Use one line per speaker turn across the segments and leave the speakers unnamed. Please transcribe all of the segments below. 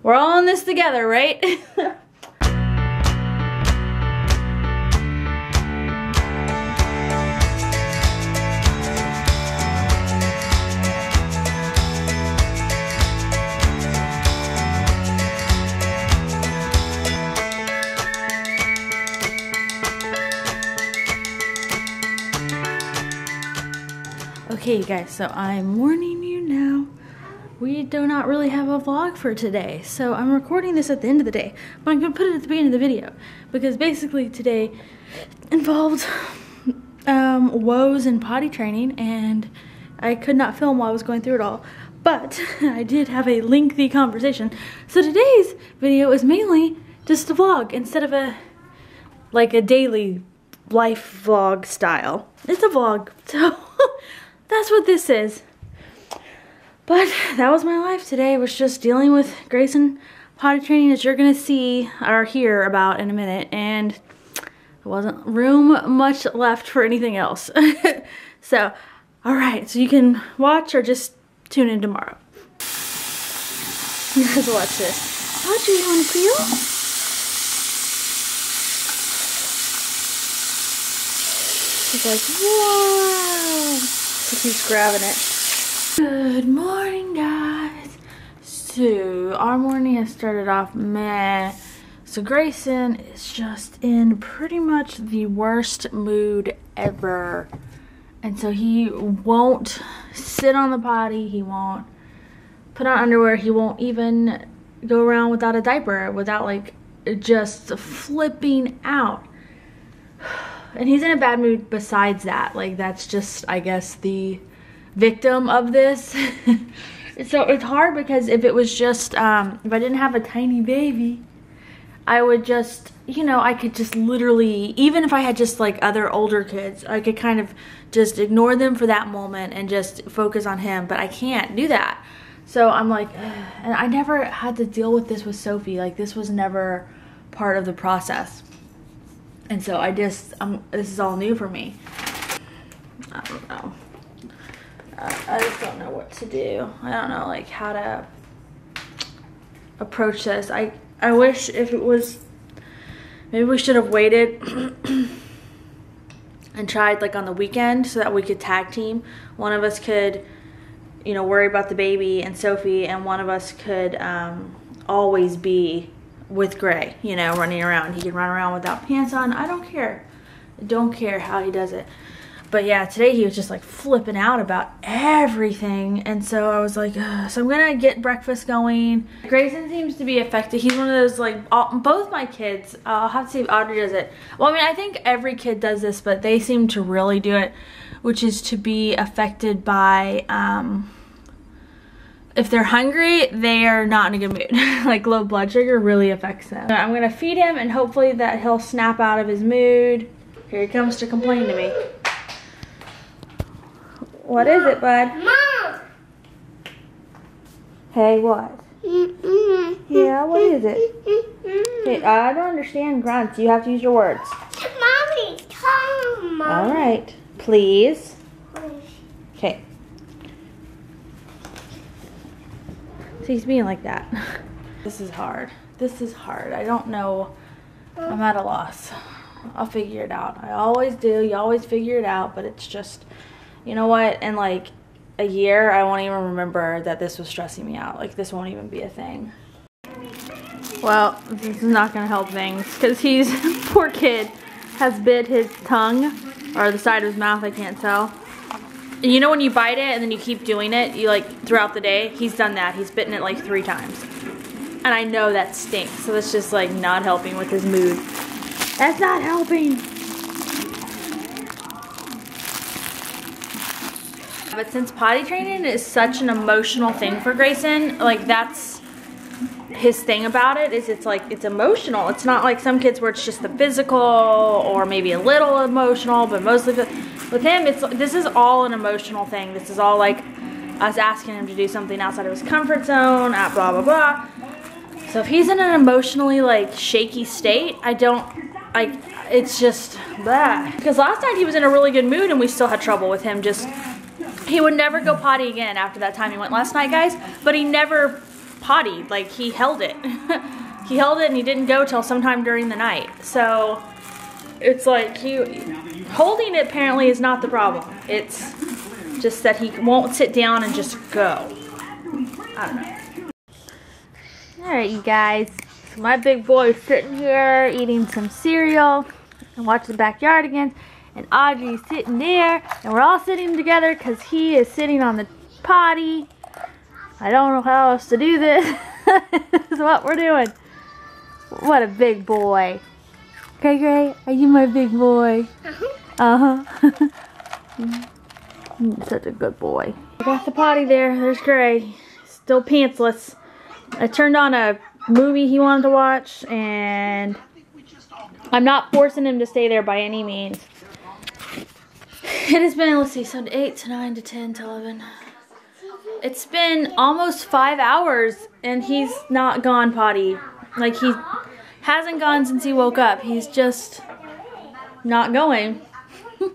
We're all in this together, right? Okay, you guys, so I'm warning you now. We do not really have a vlog for today, so I'm recording this at the end of the day, but I'm gonna put it at the beginning of the video because basically today involved woes in potty training, and I could not film while I was going through it all, but I did have a lengthy conversation. So today's video is mainly just a vlog instead of a daily life vlog style. It's a vlog, so that's what this is. But that was my life today, was just dealing with Grayson potty training, as you're gonna see or hear about in a minute, and there wasn't room much left for anything else. So, alright, so you can watch or just tune in tomorrow. You guys watch this. Audrey, you wanna peel? She's like, whoa! So keeps grabbing it. Good morning, guys. So our morning has started off meh. So Grayson is just in pretty much the worst mood ever, and so he won't sit on the potty, he won't put on underwear, he won't even go around without a diaper, without like just flipping out. And he's in a bad mood besides that. Like, that's just, I guess, the victim of this. So it's hard because if it was just if I didn't have a tiny baby, I would just, you know, I could just literally, even if I had just like other older kids, I could kind of just ignore them for that moment and just focus on him, but I can't do that. So I'm like, ugh. And I never had to deal with this with Sophie. Like, this was never part of the process, and so I just this is all new for me. I don't know. I just don't know what to do. I don't know, like, how to approach this. I wish if it was, maybe we should have waited and tried like on the weekend so that we could tag team. One of us could, you know, worry about the baby and Sophie, and one of us could always be with Gray, you know, running around. He can run around without pants on. I don't care. I don't care how he does it. But yeah, today he was just like flipping out about everything, and so I was like, ugh. So I'm gonna get breakfast going. Grayson seems to be affected. He's one of those, like, both my kids, I'll have to see if Audrey does it. Well, I mean, I think every kid does this, but they seem to really do it, which is to be affected by, if they're hungry, they are not in a good mood. Like, low blood sugar really affects them. I'm gonna feed him, and hopefully that he'll snap out of his mood. Here he comes to complain to me. What is it, bud?
Mom!
Hey, what? Yeah, what is it? Hey, I don't understand grunts. You have to use your words.
Mommy, come, Mommy.
All right. Please. Okay. So he's being like that. This is hard. This is hard. I don't know. I'm at a loss. I'll figure it out. I always do. You always figure it out, but it's just... You know what, in like a year, I won't even remember that this was stressing me out. Like, this won't even be a thing. Well, this is not gonna help things, because he's, poor kid, has bit his tongue, or the side of his mouth, I can't tell. And you know when you bite it and then you keep doing it, you like, throughout the day, he's done that. He's bitten it like 3 times. And I know that stinks, so that's just like not helping with his mood. That's not helping. But since potty training is such an emotional thing for Grayson, like, that's his thing about it, is it's like, it's emotional. It's not like some kids where it's just the physical or maybe a little emotional, but mostly with him, this is all an emotional thing. This is all like us asking him to do something outside of his comfort zone, blah, blah, blah. So if he's in an emotionally like shaky state, I don't, like, it's just blah. Because last night he was in a really good mood and we still had trouble with him just... He would never go potty again after that time he went last night, guys. But he never potty. Like, he held it. He held it and he didn't go till sometime during the night. So it's like holding it apparently is not the problem. It's just that he won't sit down and just go. I don't know. Alright, you guys. So my big boy is sitting here eating some cereal and watching the backyard again. And Audrey's sitting there. And we're all sitting together because he is sitting on the potty. I don't know how else to do this. This is what we're doing. What a big boy. Okay, Gray? Are you my big boy? Uh-huh. Such a good boy. I got the potty there. There's Gray. Still pantsless. I turned on a movie he wanted to watch, and I'm not forcing him to stay there by any means. It has been, let's see, so 8 to 9 to 10 to 11. It's been almost 5 hours, and he's not gone potty. Like, he hasn't gone since he woke up. He's just not going. He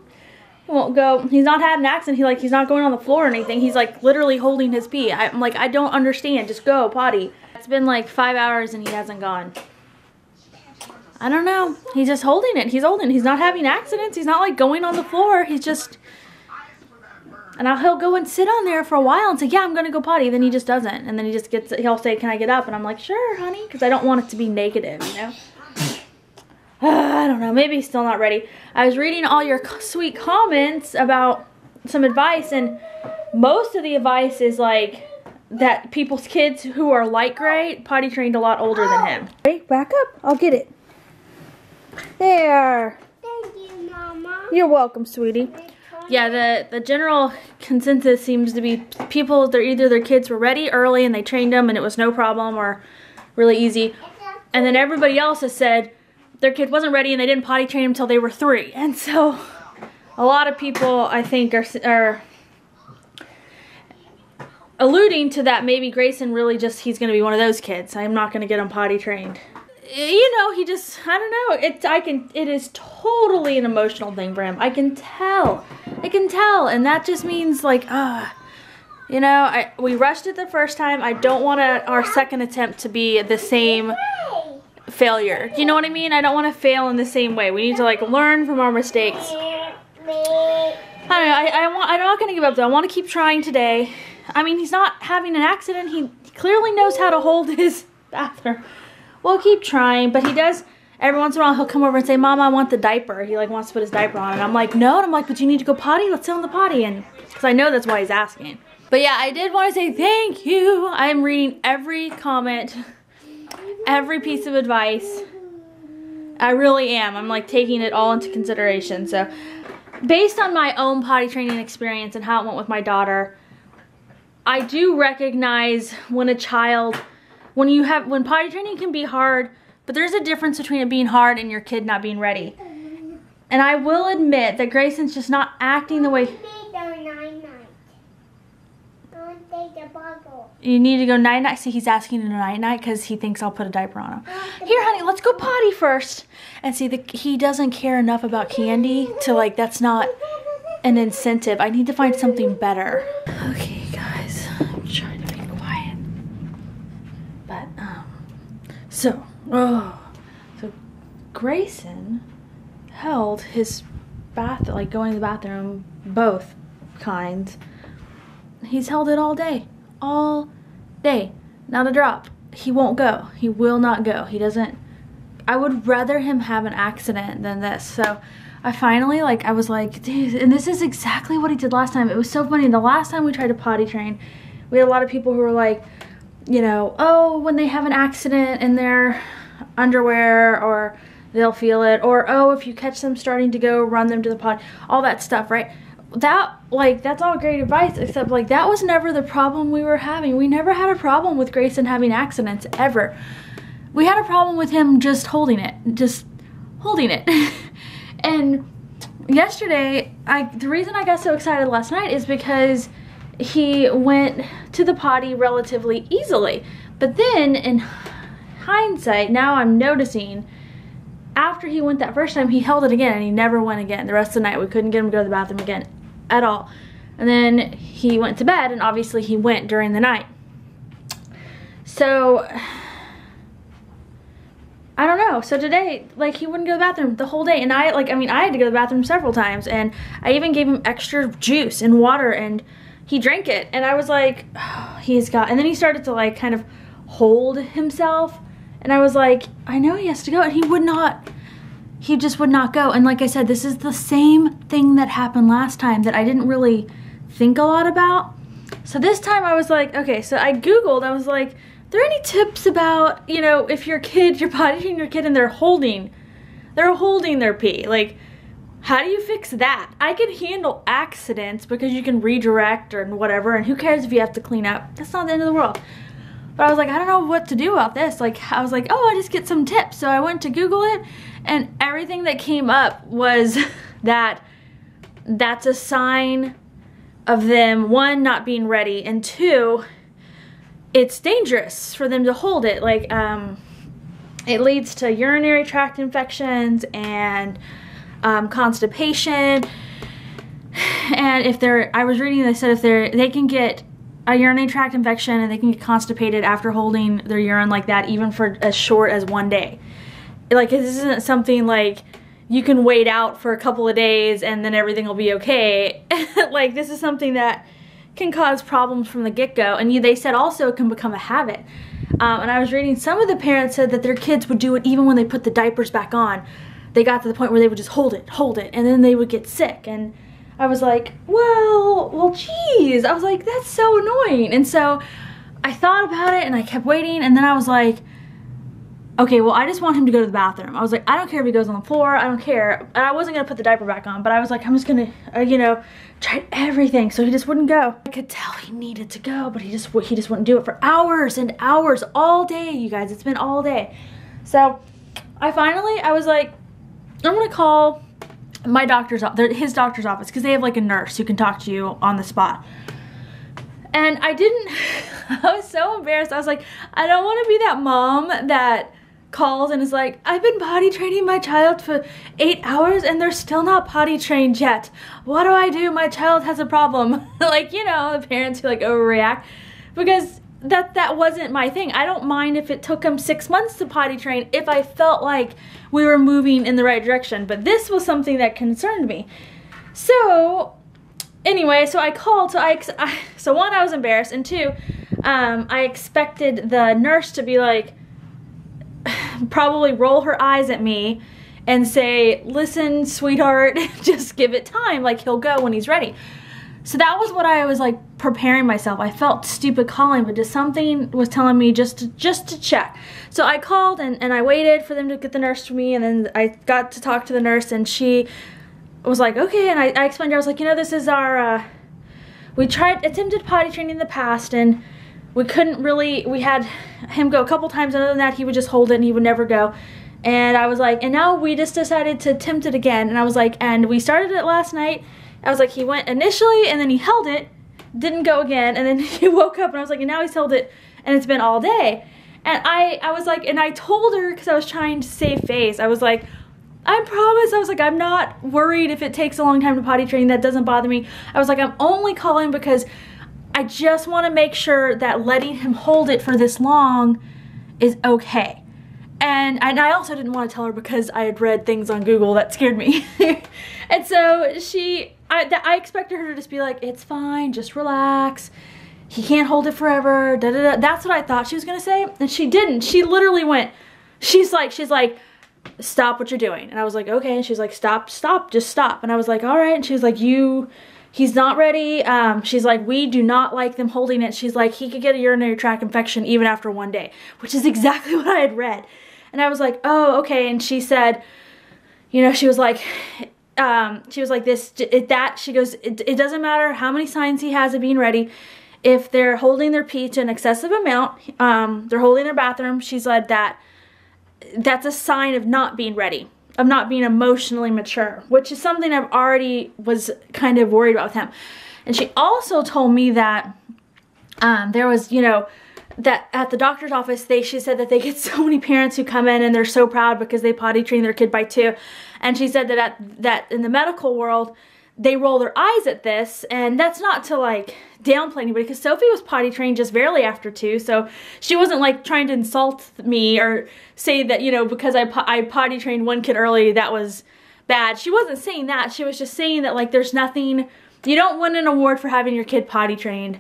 won't go. He's not had an accident. He's not going on the floor or anything. He's like literally holding his pee. I'm like, I don't understand. Just go potty. It's been like 5 hours and he hasn't gone. I don't know. He's just holding it. He's holding it. He's not having accidents. He's not like going on the floor. He's just, and he'll go and sit on there for a while and say, yeah, I'm going to go potty. Then he just doesn't. And then he just he'll say, can I get up? And I'm like, sure, honey. Because I don't want it to be negative, you know? I don't know. Maybe he's still not ready. I was reading all your sweet comments about some advice. And most of the advice is like that people's kids who are like Gray potty trained a lot older than him. Hey, back up. I'll get it. There.
Thank you, Mama.
You're welcome, sweetie. Yeah, the general consensus seems to be people, either their kids were ready early and they trained them and it was no problem or really easy. And then everybody else has said their kid wasn't ready and they didn't potty train them until they were 3. And so a lot of people, I think, are alluding to that maybe Grayson really just, he's going to be one of those kids. I'm not going to get him potty trained. You know, he just, I don't know, it is totally an emotional thing for him. I can tell, and that just means like, you know, we rushed it the first time. I don't want our second attempt to be the same failure. You know what I mean? I don't want to fail in the same way. We need to like learn from our mistakes. I don't know, I'm not going to give up though. I want to keep trying today. I mean, he's not having an accident. He clearly knows how to hold his bathroom. We'll keep trying, but he does, every once in a while, he'll come over and say, Mama, I want the diaper. He like wants to put his diaper on, and I'm like, no, and I'm like, but you need to go potty? Let's sit on the potty, and because I know that's why he's asking. But yeah, I did want to say thank you. I'm reading every comment, every piece of advice. I really am. I'm like taking it all into consideration. So based on my own potty training experience and how it went with my daughter, I do recognize when a child, when potty training can be hard, but there's a difference between it being hard and your kid not being ready. And I will admit that Grayson's just not acting the way. You need to go night-night. See, he's asking to night-night because he thinks I'll put a diaper on him. Here, honey, let's go potty first. And see, he doesn't care enough about candy to like, that's not an incentive. I need to find something better. Okay, guys, I'm trying to be quiet. But, so Grayson held his like going to the bathroom, both kinds. He's held it all day, not a drop. He won't go. He will not go. He doesn't. I would rather him have an accident than this. So I finally, like, I was like, dude, and this is exactly what he did last time. It was so funny. The last time we tried to potty train, we had a lot of people who were like, you know, oh, when they have an accident in their underwear, or they'll feel it, or oh, if you catch them starting to go, run them to the potty, all that stuff, right? That's all great advice, except like that was never the problem we were having. We never had a problem with Grayson having accidents, ever. We had a problem with him just holding it. And yesterday, the reason I got so excited last night is because he went to the potty relatively easily. But then, in hindsight, now I'm noticing, after he went that first time, he held it again and he never went again. The rest of the night, we couldn't get him to go to the bathroom again at all. And then he went to bed, and obviously he went during the night. So I don't know. So today, like, he wouldn't go to the bathroom the whole day. And I had to go to the bathroom several times. And I even gave him extra juice and water, and he drank it. And I was like, oh, and then he started to, like, kind of hold himself. And I was like, I know he has to go. And he just would not go. And like I said, this is the same thing that happened last time that I didn't really think a lot about. So this time I was like, okay, so I Googled, I was like, are there any tips about, you know, if you're potty training your kid and they're holding their pee? Like, how do you fix that? I can handle accidents because you can redirect or whatever, and who cares if you have to clean up? That's not the end of the world. But I was like, I don't know what to do about this. Like, I was like, oh, I just get some tips. So I went to Google it, and everything that came up was that that's a sign of them, one, not being ready, and two, it's dangerous for them to hold it. Like, it leads to urinary tract infections and constipation. And I was reading, they said they can get a urinary tract infection and they can get constipated after holding their urine like that, even for as short as 1 day. Like, this isn't something like you can wait out for a couple of days and then everything will be okay. Like, this is something that can cause problems from the get-go, and they said also it can become a habit. And I was reading, some of the parents said that their kids would do it even when they put the diapers back on. They got to the point where they would just hold it, and then they would get sick. And I was like, well, geez. I was like, that's so annoying. And so I thought about it, and I kept waiting, and then I was like, okay, well, I just want him to go to the bathroom. I was like, I don't care if he goes on the floor, I don't care. And I wasn't gonna put the diaper back on, but I was like, I'm just gonna, you know, try everything. So he just wouldn't go. I could tell he needed to go, but he just wouldn't do it for hours and hours, all day, you guys. It's been all day. So I was like, I'm gonna call my his doctor's office, because they have like a nurse who can talk to you on the spot. And I was so embarrassed. I was like, I don't want to be that mom that calls and is like, I've been potty training my child for 8 hours and they're still not potty trained yet. What do I do? My child has a problem. Like, you know, the parents who like overreact, because that wasn't my thing. I don't mind if it took them 6 months to potty train if I felt like we were moving in the right direction. But this was something that concerned me. So anyway, so I called. So one, I was embarrassed, and two, I expected the nurse to be like, probably roll her eyes at me and say, listen, sweetheart, just give it time. Like, he'll go when he's ready. So that was what I was like preparing myself. I felt stupid calling, but just something was telling me just to check. So I called and I waited for them to get the nurse to me, and then I got to talk to the nurse, and she was like, okay. And I explained to her, I was like, you know, this is our, we attempted potty training in the past, and we couldn't really, we had him go a couple times, and other than that, he would just hold it and he would never go. And I was like, and now we just decided to attempt it again. And I was like, and we started it last night. I was like, he went initially, and then he held it, didn't go again, and then he woke up, and I was like, and now he's held it, and it's been all day. And I was like, and I told her, because I was trying to save face, I was like, I promise, I was like, I'm not worried if it takes a long time to potty train. That doesn't bother me. I was like, I'm only calling because I just want to make sure that letting him hold it for this long is okay. And I also didn't want to tell her because I had read things on Google that scared me. And so I expected her to just be like, it's fine, just relax. He can't hold it forever, da da da. That's what I thought she was going to say. And she didn't. She literally went, she's like, stop what you're doing. And I was like, okay. And she's like, stop, just stop. And I was like, all right. And she was like, he's not ready. She's like, we do not like them holding it. She's like, he could get a urinary tract infection even after 1 day, which is exactly what I had read. And I was like, oh, okay. And she said, you know, she was like this, she goes, it doesn't matter how many signs he has of being ready. If they're holding their pee to an excessive amount, they're holding their bathroom, she said that's a sign of not being ready, of not being emotionally mature, which is something I've already was kind of worried about with him. And she also told me that there was, you know, that at the doctor's office, she said that they get so many parents who come in and they're so proud because they potty train their kid by 2. And she said that in the medical world, they roll their eyes at this, and that's not to like downplay anybody, because Sophie was potty trained just barely after 2, so she wasn't like trying to insult me or say that, you know, because I potty trained one kid early, that was bad. She wasn't saying that. She was just saying that, like, there's nothing, you don't win an award for having your kid potty trained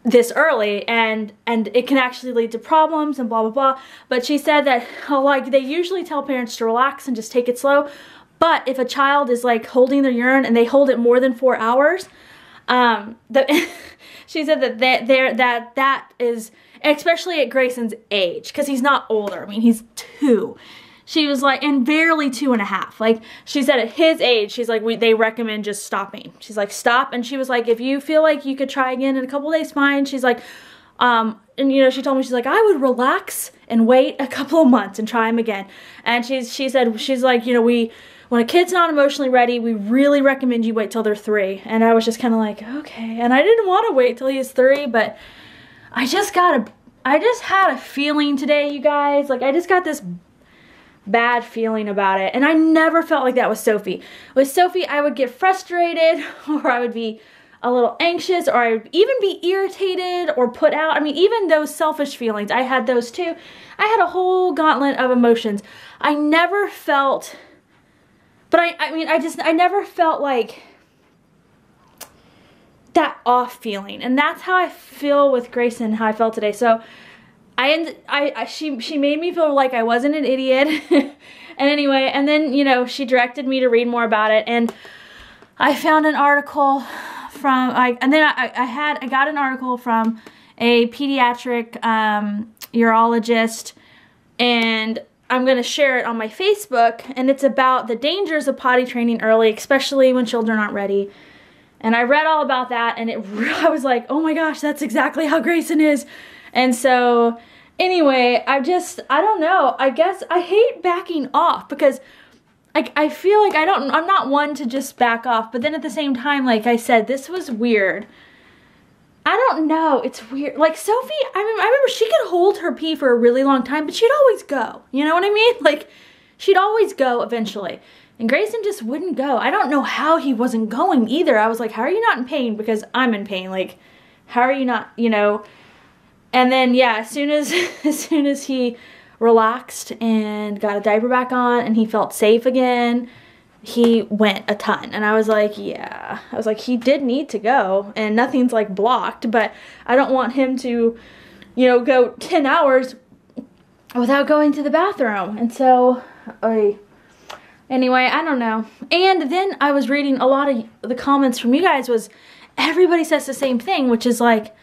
this early, and it can actually lead to problems and blah blah blah. But she said that, like, they usually tell parents to relax and just take it slow, but if a child is like holding their urine and they hold it more than 4 hours, she said that is, especially at Grayson's age, because he's not older. I mean, he's 2. She was like, and barely 2.5. Like, she said at his age, she's like, they recommend just stopping. She's like, stop. And she was like, if you feel like you could try again in a couple days, fine. She's like, and you know, she told me, she's like, I would relax and wait a couple of months and try him again. And she said, she's like, you know, when a kid's not emotionally ready, we really recommend you wait till they're 3. And I was just kind of like, okay. And I didn't want to wait till he was 3, but I just had a feeling today, you guys. Like, I just got this bad feeling about it, and I never felt like that with Sophie. With Sophie, I would get frustrated, or I would be a little anxious, or I would even be irritated or put out. I mean, even those selfish feelings, I had those too. I had a whole gauntlet of emotions. I never felt, but I never felt like that off feeling, and that's how I feel with Grayson, how I felt today. So she made me feel like I wasn't an idiot. And anyway, and then, you know, she directed me to read more about it, and I found an article from, I got an article from a pediatric urologist, and I'm going to share it on my Facebook, and it's about the dangers of potty training early, especially when children aren't ready. And I read all about that, and I was like, oh my gosh, that's exactly how Grayson is. And so, anyway, I don't know. I guess I hate backing off, because I feel like I'm not one to just back off. But then at the same time, like I said, this was weird. I don't know. It's weird. Like, Sophie, I remember she could hold her pee for a really long time, but she'd always go. You know what I mean? Like, she'd always go eventually. And Grayson just wouldn't go. I don't know how he wasn't going either. I was like, how are you not in pain? Because I'm in pain. Like, how are you not, you know? And then, yeah, as soon as he relaxed and got a diaper back on and he felt safe again, he went a ton. And I was like, yeah. I was like, he did need to go, and nothing's like blocked, but I don't want him to, you know, go 10 hours without going to the bathroom. And so, anyway, I don't know. And then I was reading a lot of the comments from you guys, was everybody says the same thing, which is like,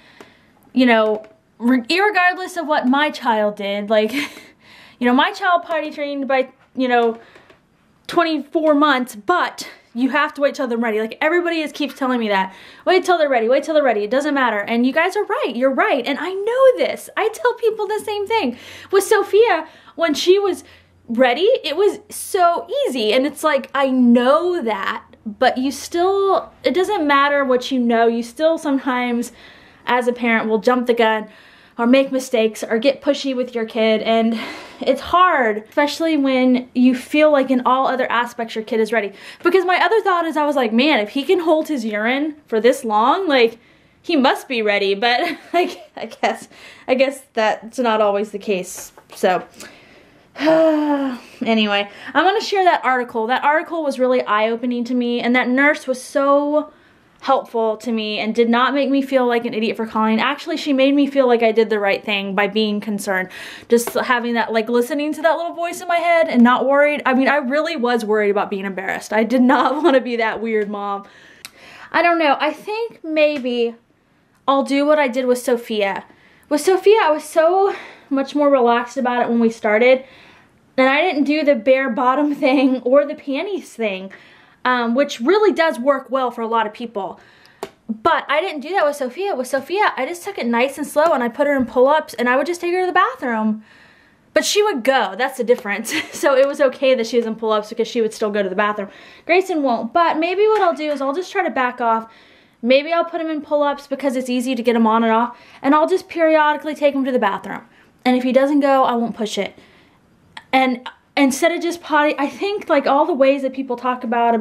you know, irregardless of what my child did, like, you know, my child potty trained by, you know, 24 months, but you have to wait till they're ready. Like, everybody keeps telling me that. Wait till they're ready, wait till they're ready. It doesn't matter. And you guys are right. You're right. And I know this. I tell people the same thing. With Sophia, when she was ready, it was so easy. And it's like, I know that, but you still, it doesn't matter what you know. You still sometimes, as a parent, will jump the gun or make mistakes or get pushy with your kid, and it's hard, especially when you feel like in all other aspects your kid is ready. Because my other thought is, I was like, man, if he can hold his urine for this long, like, he must be ready. But like, I guess that's not always the case. So anyway, I'm gonna share that article. That article was really eye-opening to me, and that nurse was so helpful to me and did not make me feel like an idiot for calling. Actually, she made me feel like I did the right thing by being concerned. Just having that, like, listening to that little voice in my head and not worried. I mean, I really was worried about being embarrassed. I did not want to be that weird mom. I don't know. I think maybe I'll do what I did with Sophia. With Sophia, I was so much more relaxed about it when we started. And I didn't do the bare bottom thing or the panties thing. Which really does work well for a lot of people. But I didn't do that with Sophia. With Sophia, I just took it nice and slow, and I put her in pull-ups, and I would just take her to the bathroom. But she would go. That's the difference. So it was okay that she was in pull-ups, because she would still go to the bathroom. Grayson won't. But maybe what I'll do is I'll just try to back off. Maybe I'll put him in pull-ups because it's easy to get him on and off. And I'll just periodically take him to the bathroom. And if he doesn't go, I won't push it. And instead of just potty, I think like all the ways that people talk about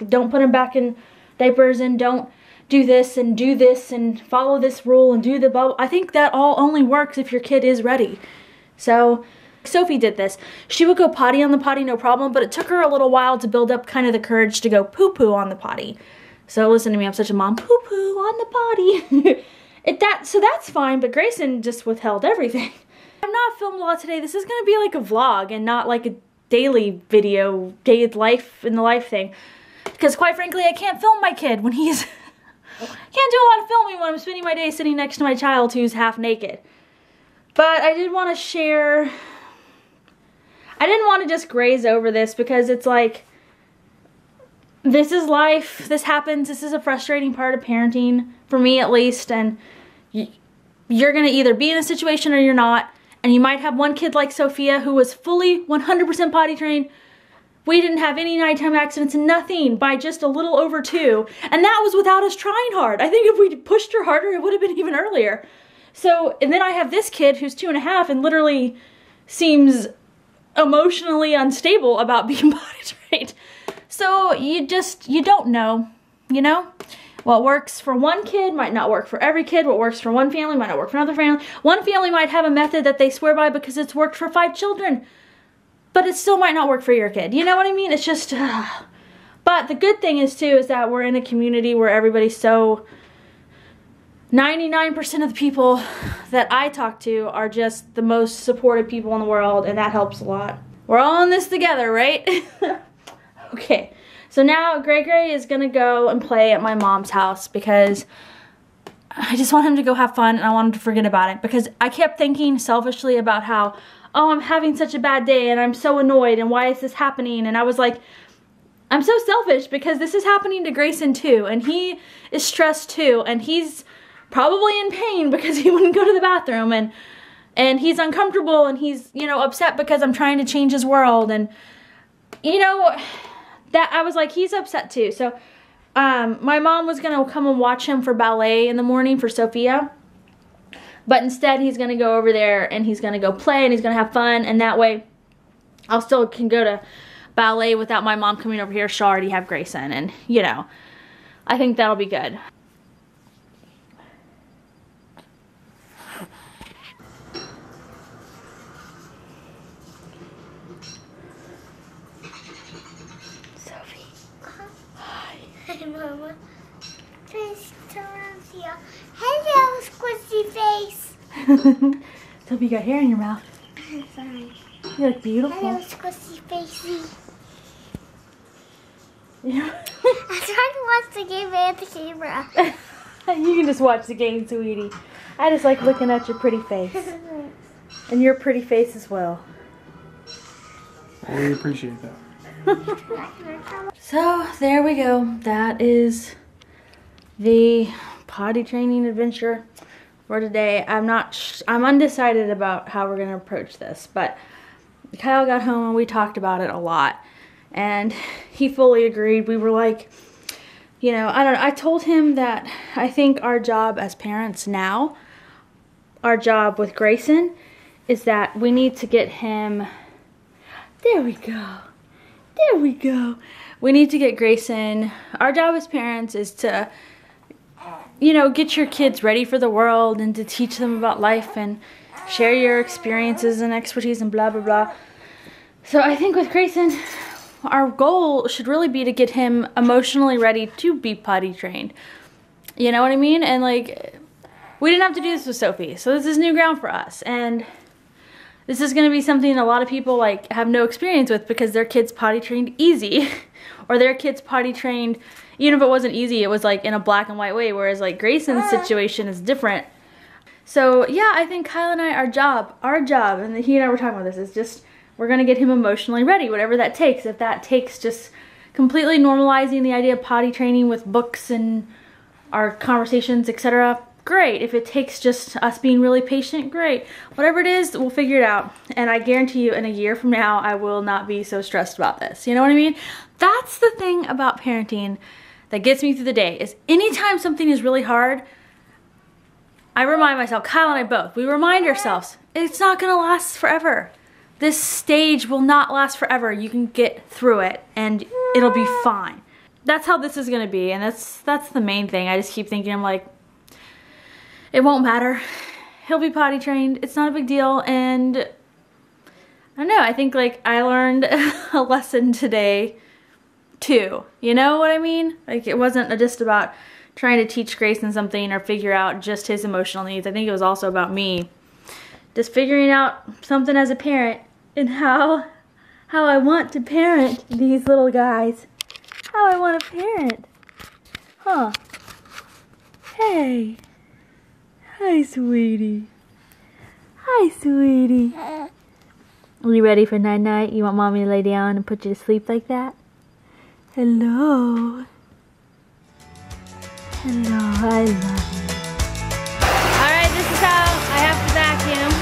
don't put them back in diapers and don't do this and follow this rule and do the blah, I think that all only works if your kid is ready. So Sophie did this. She would go potty on the potty, no problem, but it took her a little while to build up kind of the courage to go poo-poo on the potty. So listen to me, I'm such a mom. Poo-poo on the potty. So that's fine, but Grayson just withheld everything. I'm not filmed a lot today. This is gonna be like a vlog and not like a daily video, day in the life thing. Because quite frankly, I can't film my kid when he's, can't do a lot of filming when I'm spending my day sitting next to my child who's half naked. But I did want to share, I didn't want to just graze over this because it's like, this is life, this happens, this is a frustrating part of parenting, for me at least, and you're gonna either be in a situation or you're not, and you might have one kid like Sophia who was fully 100% potty trained. We didn't have any nighttime accidents, nothing, by just a little over 2, and that was without us trying hard. I think if we pushed her harder, it would have been even earlier. So, and then I have this kid who's 2.5 and literally seems emotionally unstable about being potty trained. So you don't know, you know? What works for one kid might not work for every kid. What works for one family might not work for another family. One family might have a method that they swear by because it's worked for 5 children, but it still might not work for your kid. You know what I mean? It's just, but the good thing is too, is that we're in a community where everybody's so, 99% of the people that I talk to are just the most supportive people in the world, and that helps a lot. We're all in this together, right? Okay, so now Gray is gonna go and play at my mom's house because I just want him to go have fun and I want him to forget about it, because I kept thinking selfishly about how, oh, I'm having such a bad day and I'm so annoyed and why is this happening? And I was like, I'm so selfish because this is happening to Grayson too, and he is stressed too, and he's probably in pain because he wouldn't go to the bathroom, and he's uncomfortable, and he's, you know, upset because I'm trying to change his world, and you know, that I was like, he's upset too. So my mom was gonna come and watch him for ballet in the morning for Sophia, but instead he's gonna go over there and he's gonna go play and he's gonna have fun, and that way I'll still can go to ballet without my mom coming over here. She'll already have Grayson, and you know, I think that'll be good.
Hi, Mama. Please turn around here. Hello, squishy face.
Sophie, you got hair in your mouth.
Sorry.
You look beautiful.
Hello, squishy facey.
Yeah.
I tried to watch the game and the camera.
You can just watch the game, sweetie. I just like looking at your pretty face. And your pretty face as well.
We appreciate that.
So there we go. That is the potty training adventure for today. I'm undecided about how we're gonna approach this, but Kyle got home and we talked about it a lot, and he fully agreed. We were like, you know, I don't know. I told him that I think our job as parents now, our job with Grayson, is that we need to get him. There we go. There we go. We need to get Grayson. Our job as parents is to, you know, get your kids ready for the world and to teach them about life and share your experiences and expertise and blah, blah, blah. So I think with Grayson, our goal should really be to get him emotionally ready to be potty trained. You know what I mean? And like, we didn't have to do this with Sophie, so this is new ground for us. And this is gonna be something a lot of people like have no experience with because their kids potty trained easy, or their kids potty trained, even if it wasn't easy, it was like in a black and white way, whereas like Grayson's situation is different. So yeah, I think Kyle and I, our job, and he and I were talking about this, is just, we're gonna get him emotionally ready, whatever that takes. If that takes just completely normalizing the idea of potty training with books and our conversations, etc., great. If it takes just us being really patient, great. Whatever it is, we'll figure it out. And I guarantee you in a year from now, I will not be so stressed about this. You know what I mean? That's the thing about parenting that gets me through the day, is anytime something is really hard, I remind myself, Kyle and I both, we remind ourselves, it's not gonna last forever. this stage will not last forever. You can get through it and it'll be fine. That's how this is gonna be, and that's the main thing. I just keep thinking, I'm like, it won't matter. He'll be potty trained. It's not a big deal, and I don't know, I think like I learned a lesson today too. You know what I mean? Like it wasn't just about trying to teach Grayson something or figure out just his emotional needs. I think it was also about me just figuring out something as a parent and how I want to parent these little guys. How I want to parent. Huh. Hey. Hi, sweetie. Hi, sweetie. Are you ready for night-night? You want mommy to lay down and put you to sleep like that? Hello. Hello, I love you. Alright, this is how I have to vacuum.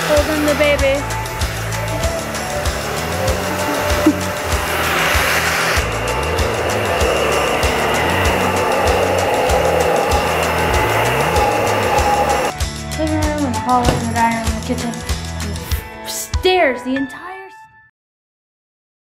Holding the baby. Living room and the hallway and the dining room and the kitchen. And the stairs, the entire